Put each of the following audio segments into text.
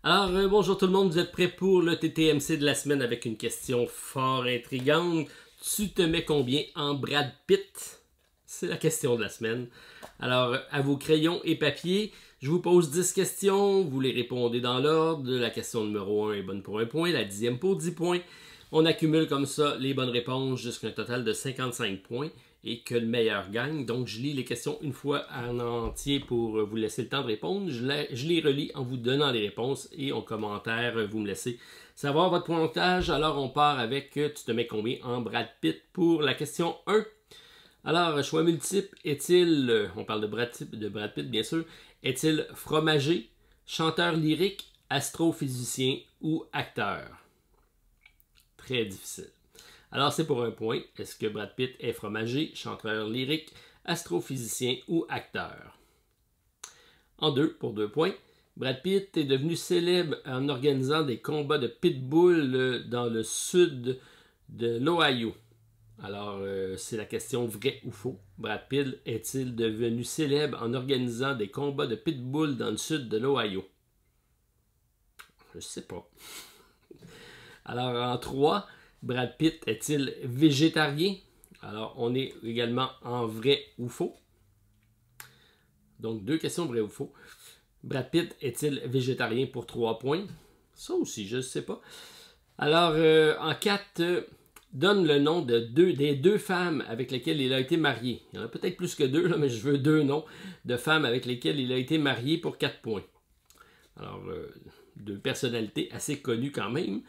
Alors, bonjour tout le monde, vous êtes prêts pour le TTMC de la semaine avec une question fort intrigante. Tu te mets combien en Brad Pitt? C'est la question de la semaine. Alors, à vos crayons et papiers, je vous pose 10 questions, vous les répondez dans l'ordre. La question numéro 1 est bonne pour 1 point, la 10e pour 10 points. On accumule comme ça les bonnes réponses jusqu'à un total de 55 points et que le meilleur gagne. Donc, je lis les questions une fois en entier pour vous laisser le temps de répondre. Je les relis en vous donnant les réponses et en commentaire, vous me laissez savoir votre pointage. Alors, on part avec tu te mets combien en Brad Pitt pour la question 1. Alors, choix multiple, est-il, on parle de Brad Pitt bien sûr, est-il fromager, chanteur lyrique, astrophysicien ou acteur? Très difficile. Alors, c'est pour 1 point. Est-ce que Brad Pitt est fromager, chanteur lyrique, astrophysicien ou acteur? En 2, pour 2 points. Brad Pitt est devenu célèbre en organisant des combats de pitbull dans le sud de l'Ohio. Alors, c'est la question vrai ou faux. Brad Pitt est-il devenu célèbre en organisant des combats de pitbull dans le sud de l'Ohio? Je sais pas. Alors, en 3, Brad Pitt est-il végétarien? Alors, on est également en vrai ou faux. Donc, 2 questions vrai ou faux. Brad Pitt est-il végétarien pour 3 points? Ça aussi, je ne sais pas. Alors, en 4, donne le nom des 2 femmes avec lesquelles il a été marié. Il y en a peut-être plus que 2, là, mais je veux 2 noms de femmes avec lesquelles il a été marié pour 4 points. Alors, 2 personnalités assez connues quand même.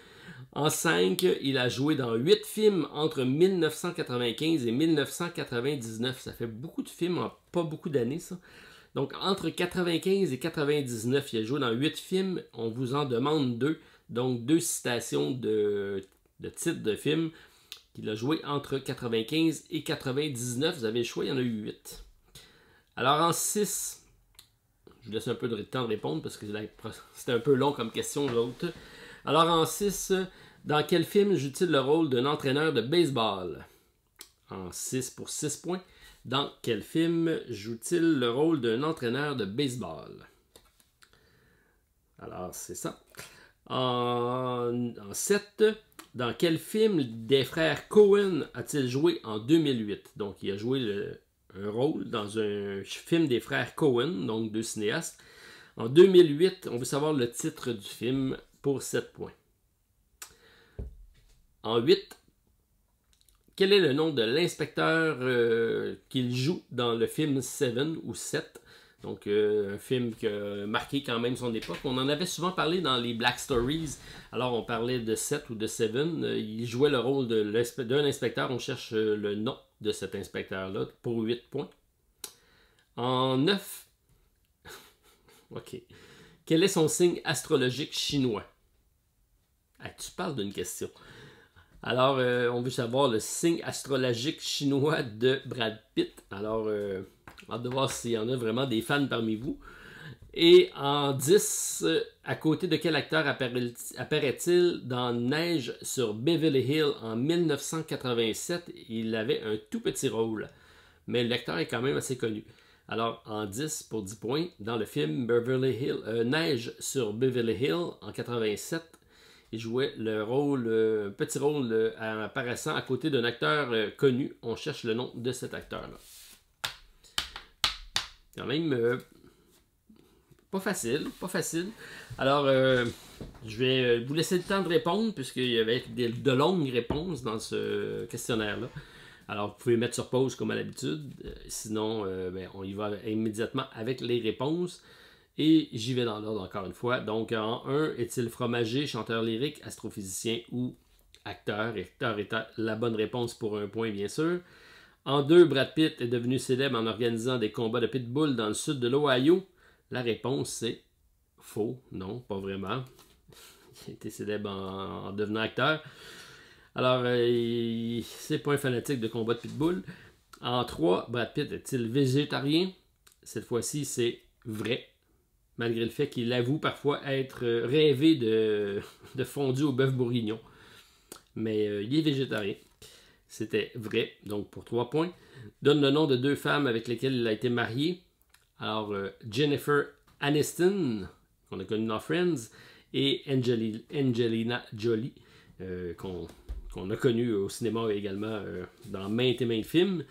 En 5, il a joué dans 8 films entre 1995 et 1999. Ça fait beaucoup de films en pas beaucoup d'années, ça. Donc, entre 95 et 99, il a joué dans 8 films. On vous en demande 2. Donc, 2 citations de titres de films qu'il a joué entre 95 et 99. Vous avez le choix, il y en a eu 8. Alors, en 6, je vous laisse un peu de temps de répondre parce que c'était un peu long comme question, l'autre. Alors, en 6, dans quel film joue-t-il le rôle d'un entraîneur de baseball? En 6 pour 6 points. Dans quel film joue-t-il le rôle d'un entraîneur de baseball? Alors, c'est ça. En 7, dans quel film des frères Coen a-t-il joué en 2008? Donc, il a joué un rôle dans un film des frères Coen, donc 2 cinéastes. En 2008, on veut savoir le titre du film pour 7 points. En 8, quel est le nom de l'inspecteur qu'il joue dans le film 7 ou 7? Donc, un film qui a marqué quand même son époque. On en avait souvent parlé dans les Black Stories. Alors, on parlait de 7 ou de 7. Il jouait le rôle d'un inspecteur. On cherche le nom de cet inspecteur-là pour 8 points. En 9, OK. Quel est son signe astrologique chinois? Ah, tu parles d'une question. Alors, on veut savoir le signe astrologique chinois de Brad Pitt. Alors, hâte de voir s'il y en a vraiment des fans parmi vous. Et en 10, à côté de quel acteur apparaît-il dans Neige sur Beverly Hills en 1987? Il avait un tout petit rôle, mais l'acteur est quand même assez connu. Alors, en 10 pour 10 points, dans le film Neige sur Beverly Hills en 87, il jouait le rôle, petit rôle apparaissant à côté d'un acteur connu. On cherche le nom de cet acteur-là. Quand même, pas facile, pas facile. Alors, je vais vous laisser le temps de répondre puisqu'il y avait de longues réponses dans ce questionnaire-là. Alors, vous pouvez mettre sur pause comme à l'habitude. Sinon, on y va immédiatement avec les réponses. Et j'y vais dans l'ordre encore une fois. Donc, en 1, est-il fromager, chanteur lyrique, astrophysicien ou acteur? Acteur est la bonne réponse pour 1 point, bien sûr. En 2, Brad Pitt est devenu célèbre en organisant des combats de pitbull dans le sud de l'Ohio. La réponse, c'est faux. Non, pas vraiment. Il a été célèbre en devenant acteur. Alors, c'est pas un fanatique de combat de pitbull. En 3, Brad Pitt est-il végétarien? Cette fois-ci, c'est vrai. Malgré le fait qu'il avoue parfois être rêvé de fondu au bœuf bourguignon. Mais il est végétarien. C'était vrai, donc pour 3 points. Donne le nom de 2 femmes avec lesquelles il a été marié. Alors, Jennifer Aniston, qu'on a connu dans Friends, et Angelina Jolie, qu'on a connu au cinéma également dans maintes et maintes films.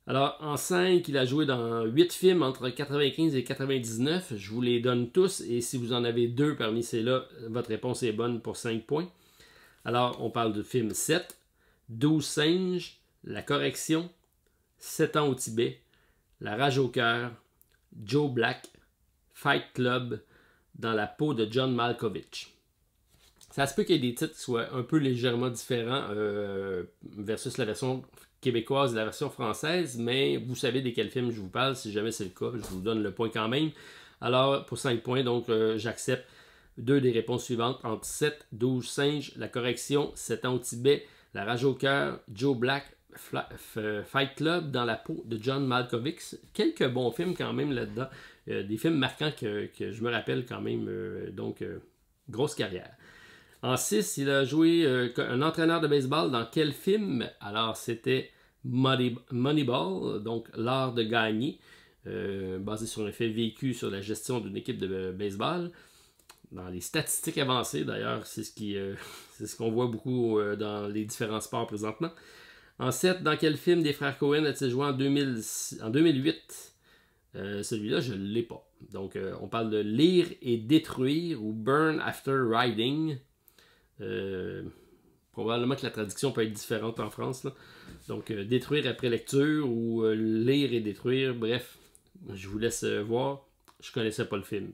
Alors, en 5, il a joué dans 8 films entre 95 et 99. Je vous les donne tous, et si vous en avez 2 parmi ceux-là, votre réponse est bonne pour 5 points. Alors, on parle du film 7, 12 singes, La correction, 7 ans au Tibet, La rage au cœur, Joe Black, Fight Club, Dans la peau de John Malkovich. Ça se peut qu'il y ait des titres qui soient un peu légèrement différents versus la version québécoise et la version française, mais vous savez de quel film je vous parle. Si jamais c'est le cas, je vous donne le point quand même. Alors, pour 5 points, donc j'accepte 2 des réponses suivantes entre 7, 12 singes, La correction, 7 ans au Tibet, La rage au cœur, Joe Black, Fight Club, Dans la peau de John Malkovich. Quelques bons films quand même là-dedans. Des films marquants que je me rappelle quand même. Donc, grosse carrière. En 6, il a joué un entraîneur de baseball dans quel film? Alors, c'était Moneyball, donc L'art de gagner, basé sur un fait vécu sur la gestion d'une équipe de baseball. Dans les statistiques avancées, d'ailleurs, c'est ce qu'on voit beaucoup dans les différents sports présentement. En 7, dans quel film des frères Coen a-t-il joué en 2008? Celui-là, je ne l'ai pas. Donc, on parle de Lire et détruire ou Burn After Riding. Probablement que la traduction peut être différente en France, là. Donc, détruire après lecture ou lire et détruire. Bref, je vous laisse voir. Je ne connaissais pas le film.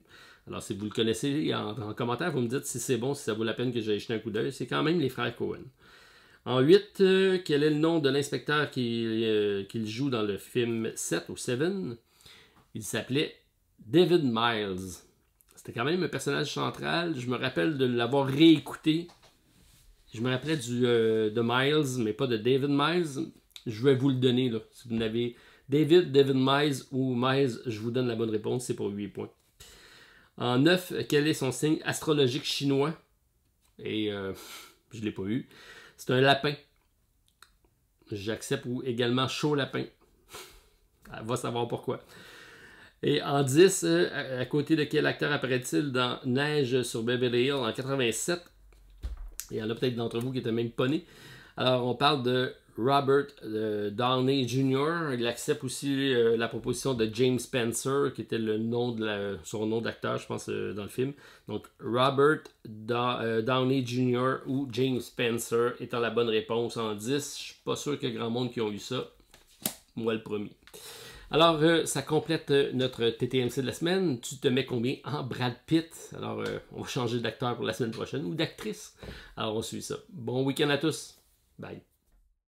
Alors, si vous le connaissez, en commentaire, vous me dites si c'est bon, si ça vaut la peine que j'aille jeter un coup d'œil. C'est quand même les frères Coen. En 8, quel est le nom de l'inspecteur qu'il joue dans le film 7 ou 7? Il s'appelait David Miles. C'était quand même un personnage central. Je me rappelle de l'avoir réécouté. Je me rappelais de Miles, mais pas de David Miles. Je vais vous le donner, là. Si vous n'avez David Miles ou Miles, je vous donne la bonne réponse. C'est pour 8 points. En 9, quel est son signe astrologique chinois? Et je ne l'ai pas eu. C'est un lapin. J'accepte ou également chaud lapin. Elle va savoir pourquoi. Et en 10, à côté de quel acteur apparaît-il dans Neige sur Beverly Hills en 87? Il y en a peut-être d'entre vous qui n'étaient même pas nés. Alors, on parle de Robert Downey Jr. Il accepte aussi la proposition de James Spencer, qui était son nom d'acteur, je pense, dans le film. Donc, Robert Downey Jr. ou James Spencer étant la bonne réponse en 10. Je ne suis pas sûr qu'il y a grand monde qui ont eu ça. Moi, le premier. Alors, ça complète notre TTMC de la semaine. Tu te mets combien en Brad Pitt? Alors, on va changer d'acteur pour la semaine prochaine ou d'actrice. Alors, on suit ça. Bon week-end à tous. Bye.